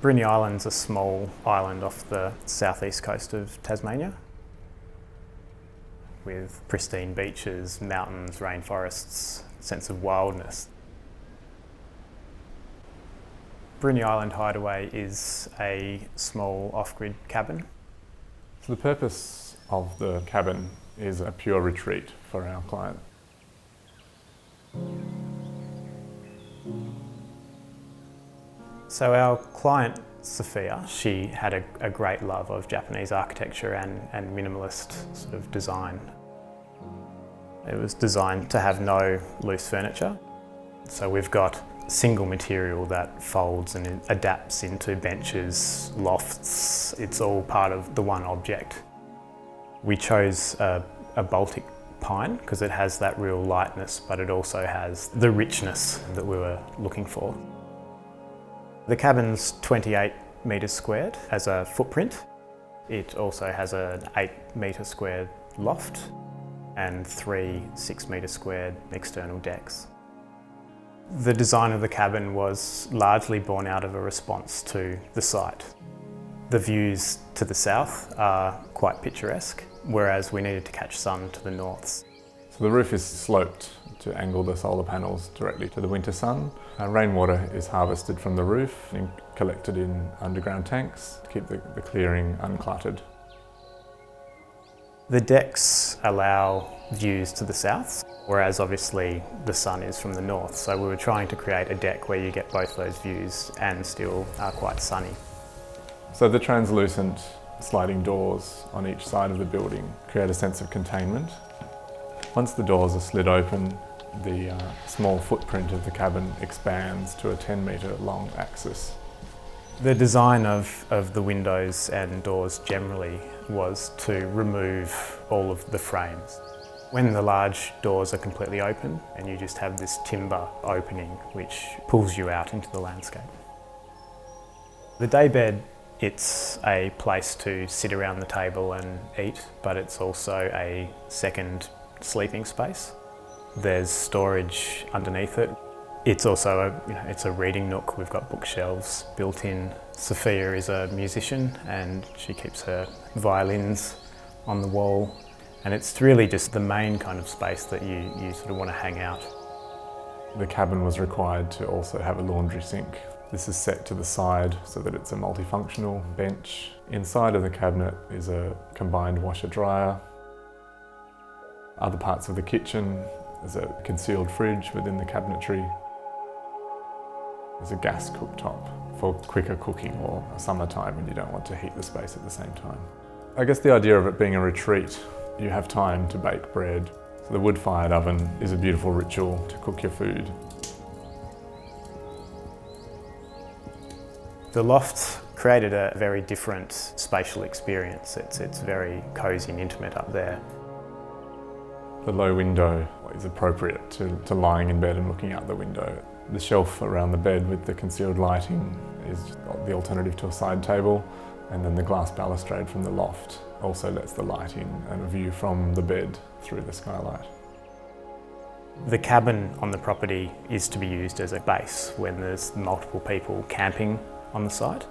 Bruny Island's a small island off the southeast coast of Tasmania with pristine beaches, mountains, rainforests, sense of wildness. Bruny Island Hideaway is a small off-grid cabin. So the purpose of the cabin is a pure retreat for our client. So our client, Sophia, she had a great love of Japanese architecture and minimalist sort of design. It was designed to have no loose furniture. So we've got single material that folds and adapts into benches, lofts. It's all part of the one object. We chose a Baltic pine because it has that real lightness, but it also has the richness that we were looking for. The cabin's 28 metres squared as a footprint. It also has an 8 metre squared loft and 3 6 metre squared external decks. The design of the cabin was largely born out of a response to the site. The views to the south are quite picturesque, whereas we needed to catch sun to the north. So the roof is sloped to angle the solar panels directly to the winter sun. Rainwater is harvested from the roof and collected in underground tanks to keep the clearing uncluttered. The decks allow views to the south, whereas obviously the sun is from the north. So we were trying to create a deck where you get both those views and still are quite sunny. So the translucent sliding doors on each side of the building create a sense of containment. Once the doors are slid open, the small footprint of the cabin expands to a 10 metre long axis. The design of the windows and doors generally was to remove all of the frames. When the large doors are completely open and you just have this timber opening which pulls you out into the landscape. The daybed, it's a place to sit around the table and eat, but it's also a second sleeping space. There's storage underneath it. It's also it's a reading nook. We've got bookshelves built in. Sophia is a musician and she keeps her violins on the wall. And it's really just the main kind of space that you sort of want to hang out. The cabin was required to also have a laundry sink. This is set to the side so that it's a multifunctional bench. Inside of the cabinet is a combined washer-dryer. Other parts of the kitchen, there's a concealed fridge within the cabinetry. There's a gas cooktop for quicker cooking or summertime when you don't want to heat the space at the same time. I guess the idea of it being a retreat, you have time to bake bread. So the wood-fired oven is a beautiful ritual to cook your food. The loft created a very different spatial experience. It's very cosy and intimate up there. The low window is appropriate to lying in bed and looking out the window. The shelf around the bed with the concealed lighting is the alternative to a side table, and then the glass balustrade from the loft also lets the light in and a view from the bed through the skylight. The cabin on the property is to be used as a base when there's multiple people camping on the site.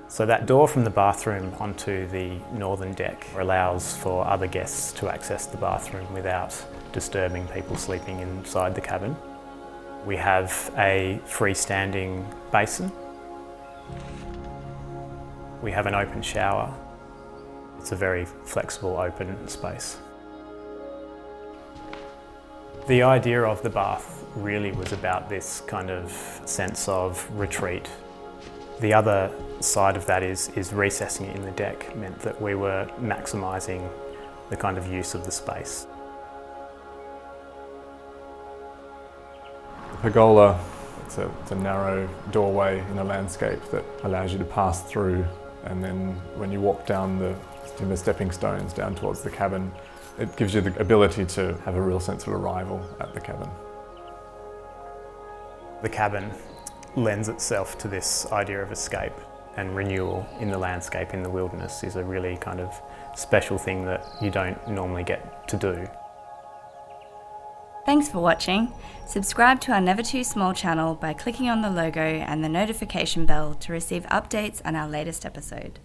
So that door from the bathroom onto the northern deck allows for other guests to access the bathroom without disturbing people sleeping inside the cabin. We have a freestanding basin. We have an open shower. It's a very flexible, open space. The idea of the bath really was about this kind of sense of retreat. The other side of that is recessing it in the deck meant that we were maximising the kind of use of the space. The pergola, it's a narrow doorway in a landscape that allows you to pass through, and then when you walk down the timber stepping stones down towards the cabin, it gives you the ability to have a real sense of arrival at the cabin. The cabin lends itself to this idea of escape, and renewal in the landscape in the wilderness is a really kind of special thing that you don't normally get to do. Thanks for watching. Subscribe to our Never Too Small channel by clicking on the logo and the notification bell to receive updates on our latest episode.